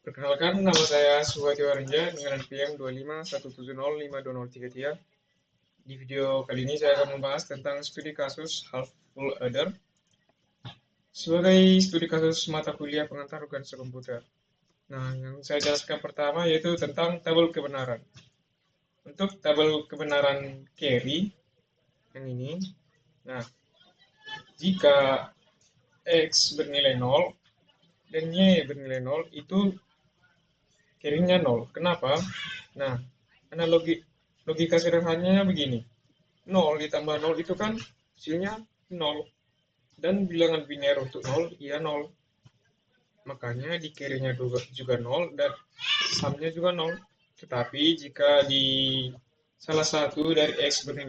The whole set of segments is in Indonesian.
Perkenalkan, nama saya Suhadi Waranja dengan NPM 25170520033. Di video kali ini saya akan membahas tentang studi kasus half full adder sebagai studi kasus mata kuliah pengantar organisasi komputer. Nah, yang saya jelaskan pertama yaitu tentang tabel kebenaran. Untuk tabel kebenaran carry yang ini, nah, jika X bernilai 0 dan Y bernilai 0 itu carry-nya 0. Kenapa? Nah, logika sederhananya begini. 0 ditambah 0 itu kan hasilnya 0. Dan bilangan biner untuk 0, ya 0. Makanya di carry-nya juga 0 dan sum-nya juga 0. Tetapi jika di salah satu dari X-Y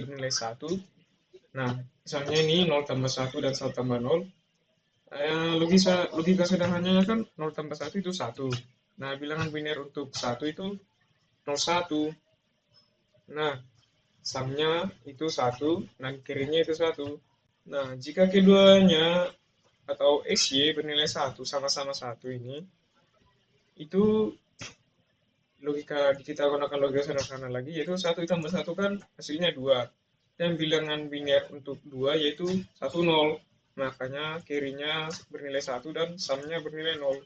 bernilai 1, nah, misalnya ini 0 tambah 1 dan 1 tambah 0, logika sederhananya kan 0 tambah 1 itu 1. Nah, bilangan biner untuk 1 itu 01. Nah, sumnya itu 1, dan carry-nya itu 1. Nah, jika keduanya atau XY bernilai 1, sama-sama 1 ini, itu kita gunakan logika sederhana lagi, yaitu 1 tambah 1 kan hasilnya 2. Dan bilangan biner untuk 2 yaitu 1, 0. Makanya carry-nya bernilai 1 dan sum-nya bernilai 0.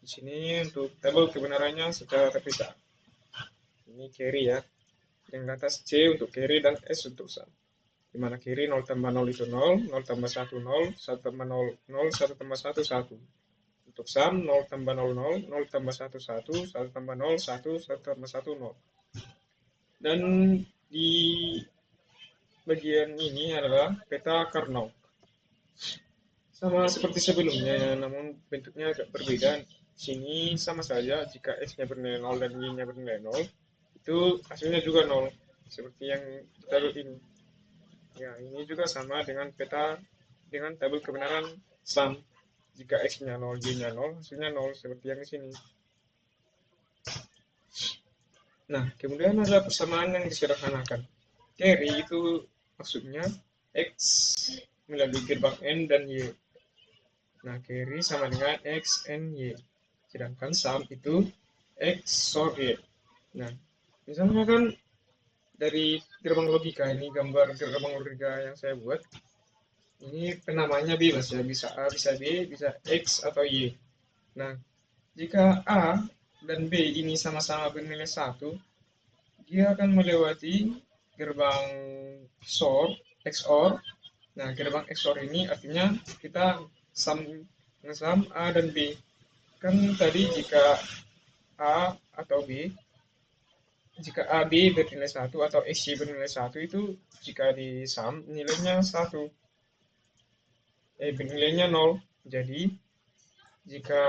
Di sini untuk tabel kebenarannya secara terpisah. Ini carry ya. Yang di atas C untuk carry dan S untuk sum. Di mana carry 0 tambah 0 itu 0, 0 tambah 1 0, 1 tambah 0 0, 1 tambah 1 1. Untuk sum 0 tambah 0 0, 0 tambah 1 1, 1 tambah 0 1, 1 tambah 1 0. Dan di bagian ini adalah peta Karnaugh. Sama seperti sebelumnya, namun bentuknya agak berbeda. Sini sama saja, jika X-nya bernilai 0 dan Y-nya bernilai 0, itu hasilnya juga 0. Seperti yang kita lihat ini. Ya, ini juga sama dengan dengan tabel kebenaran sum. Jika X-nya 0, Y-nya 0, hasilnya 0, seperti yang di sini. Nah, kemudian ada persamaan yang disederhanakan. Carry itu maksudnya X melalui gerbang N dan Y. Nah, carry sama dengan X, N, Y. Sedangkan sum itu X, XOR Y. Nah, misalnya kan dari gerbang logika ini, gambar gerbang logika yang saya buat, ini penamanya bebas ya, bisa A, bisa B, bisa X atau Y. Nah, jika A dan B ini sama-sama bernilai 1, dia akan melewati gerbang XOR. Nah, gerbang XOR ini artinya kita ngesam A dan B. Kan tadi jika A atau B, jika A, B bernilai 1 atau XY bernilai 1 itu jika di sum nilainya 1. Nilainya 0. Jadi, jika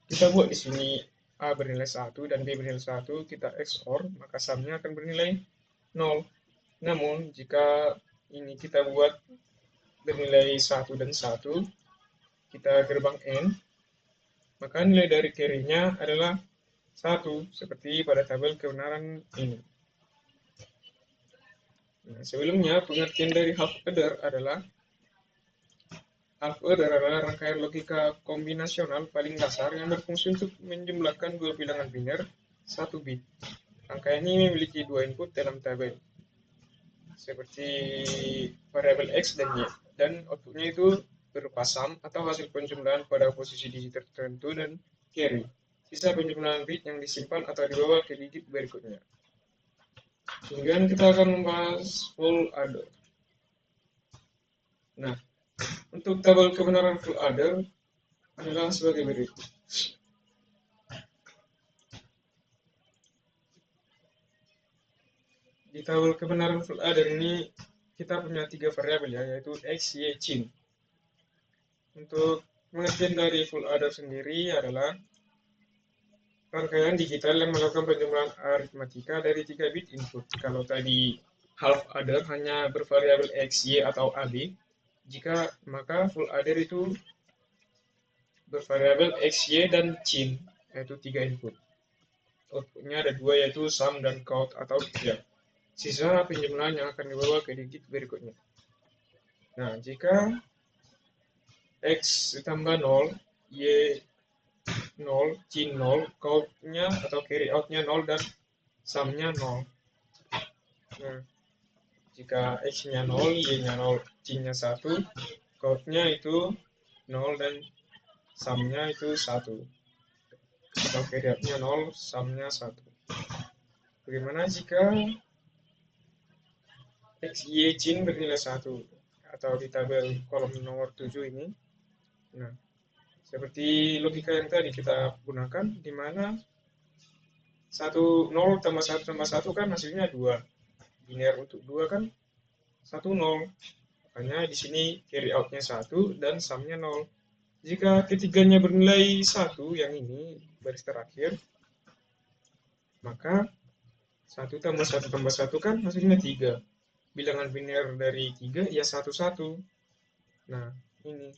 kita buat di sini A bernilai 1 dan B bernilai 1, kita XOR, maka sumnya akan bernilai 0. Namun, jika ini kita buat bernilai 1 dan 1, kita gerbang N, maka nilai dari carry-nya adalah 1, seperti pada tabel kebenaran ini. Nah, sebelumnya, pengertian dari half adder adalah rangkaian logika kombinasional paling dasar yang berfungsi untuk menjumlahkan dua bilangan biner 1 bit. Rangkaian ini memiliki 2 input dalam tabel, seperti variabel X dan Y, dan outputnya itu berupa sum atau hasil penjumlahan pada posisi digit tertentu dan carry, sisa penjumlahan bit yang disimpan atau dibawa ke digit berikutnya. Kemudian kita akan membahas full adder. Nah, untuk tabel kebenaran full adder adalah sebagai berikut. Di tabel kebenaran full adder ini kita punya 3 variabel ya, yaitu X, Y, cin. Untuk pengertian dari full adder sendiri adalah rangkaian digital yang melakukan penjumlahan aritmatika dari 3 bit input. Kalau tadi half adder hanya bervariabel X, Y, atau AB, maka full adder itu bervariabel X, Y, dan cin, yaitu 3 input. Outputnya ada 2, yaitu sum dan count atau tiga. Sisa penjumlahan yang akan dibawa ke digit berikutnya. Nah, jika X ditambah 0, Y 0, cin 0, count-nya atau carry out-nya 0 dan sum-nya 0. Nah, jika X-nya 0, Y-nya 0, C-nya 1, count-nya itu 0 dan sum-nya itu 1. Atau carry out-nya 0, sum-nya 1. Bagaimana jika X, Y, C bernilai 1? Atau di tabel kolom nomor 7 ini. Nah, seperti logika yang tadi kita gunakan, di mana 0 tambah 1 tambah 1 kan hasilnya 2. Biner untuk 2 kan 1, 0. Makanya di sini carry out-nya 1 dan sum-nya 0. Jika ketiganya bernilai 1, yang ini baris terakhir, maka 1 tambah 1 tambah 1 kan hasilnya 3. Bilangan biner dari 3 ya 1, 1. Nah, ini.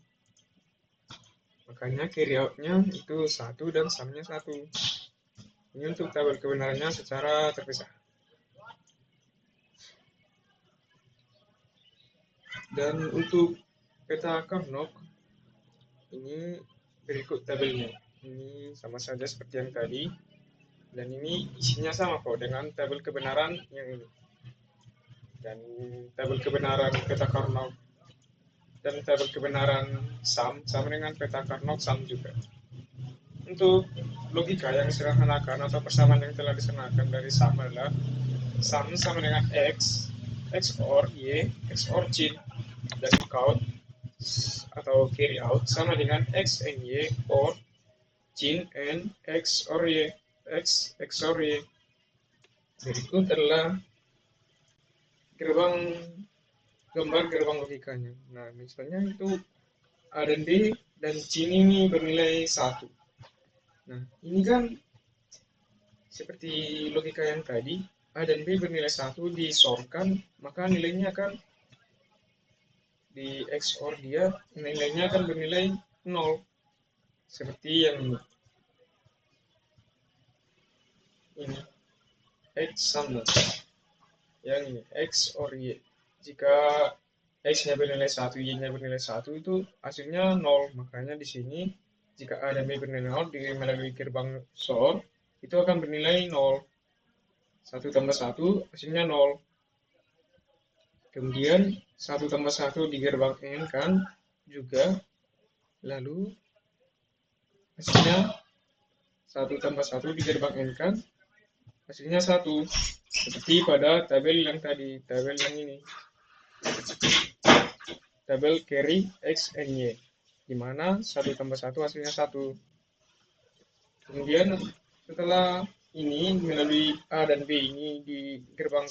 Makanya carry out-nya itu 1 dan sum-nya 1. Ini untuk tabel kebenarannya secara terpisah. Dan untuk peta Carnot, ini berikut tabelnya. Ini sama saja seperti yang tadi. Dan ini isinya sama kok dengan tabel kebenaran yang ini. Dan tabel kebenaran peta Carnot dan tabel kebenaran sum sama dengan peta Carnot sum juga. Untuk logika yang disederhanakan atau persamaan yang telah disederhanakan dari sum adalah sum sama dengan X, X OR Y, X OR C, dan count atau carry out sama dengan X and Y or Cin and X or Y, X or Y. Berikut adalah gambar gerbang logikanya. Nah, misalnya itu A dan B dan Cin ini bernilai 1. Nah, ini kan seperti logika yang tadi, A dan B bernilai 1 disorkan, maka nilainya akan di XOR dia, nilainya akan bernilai 0. Seperti yang ini. X sama. Yang ini, X or Y. Jika X-nya bernilai 1, Y-nya bernilai 1, itu hasilnya 0. Makanya di sini, jika A dan B bernilai 0, melalui gerbang SOR, itu akan bernilai 0. 1 tambah 1, hasilnya 0. Kemudian 1 tambah 1 di gerbang N kan juga, lalu hasilnya 1 tambah 1 di gerbang N kan hasilnya 1. Seperti pada tabel yang tadi, tabel yang ini. Tabel carry X and Y. Di mana 1 tambah 1 hasilnya 1. Kemudian setelah ini melalui A dan B ini di gerbang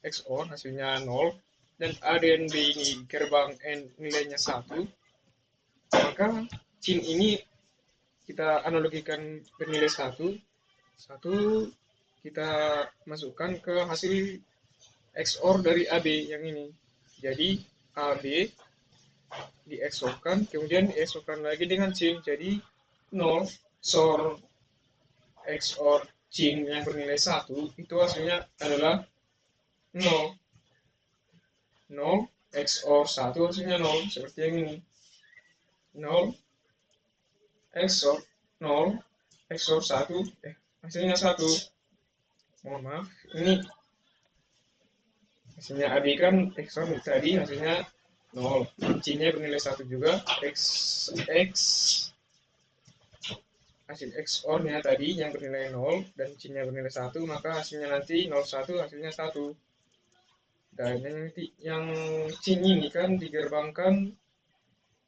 XOR hasilnya 0. Dan A dan B ini gerbang N nilainya 1. Maka Cin ini kita analogikan bernilai 1. 1 kita masukkan ke hasil XOR dari AB yang ini. Jadi AB di XOR-kan, kemudian di XOR-kan lagi dengan Cin. Jadi 0 SOR XOR Cin yang bernilai 1 itu hasilnya adalah 0. 0 XOR 1 hasilnya 0. Seperti yang ini. 0 XOR 0 XOR 1 hasilnya 1. Mohon maaf, ini hasilnya AB kan XOR tadi hasilnya 0. C-nya bernilai 1 juga. Hasil XOR-nya tadi yang bernilai 0 dan C-nya bernilai 1, maka hasilnya nanti 01 hasilnya 1. Dan yang C ini kan digerbangkan,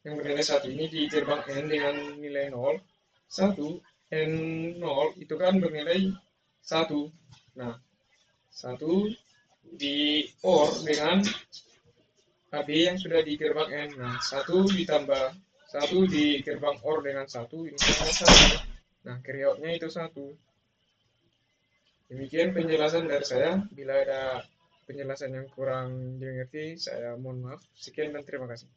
yang bernilai 1 ini di gerbang N dengan nilai 0, 1, N 0 itu kan bernilai 1. Nah, 1 di OR dengan AB yang sudah di gerbang N. Nah, 1 ditambah 1 di gerbang OR dengan 1, ini sama 1. Nah, carry out-nya itu 1. Demikian penjelasan dari saya. Bila ada penjelasan yang kurang dimengerti, saya mohon maaf. Sekian dan terima kasih.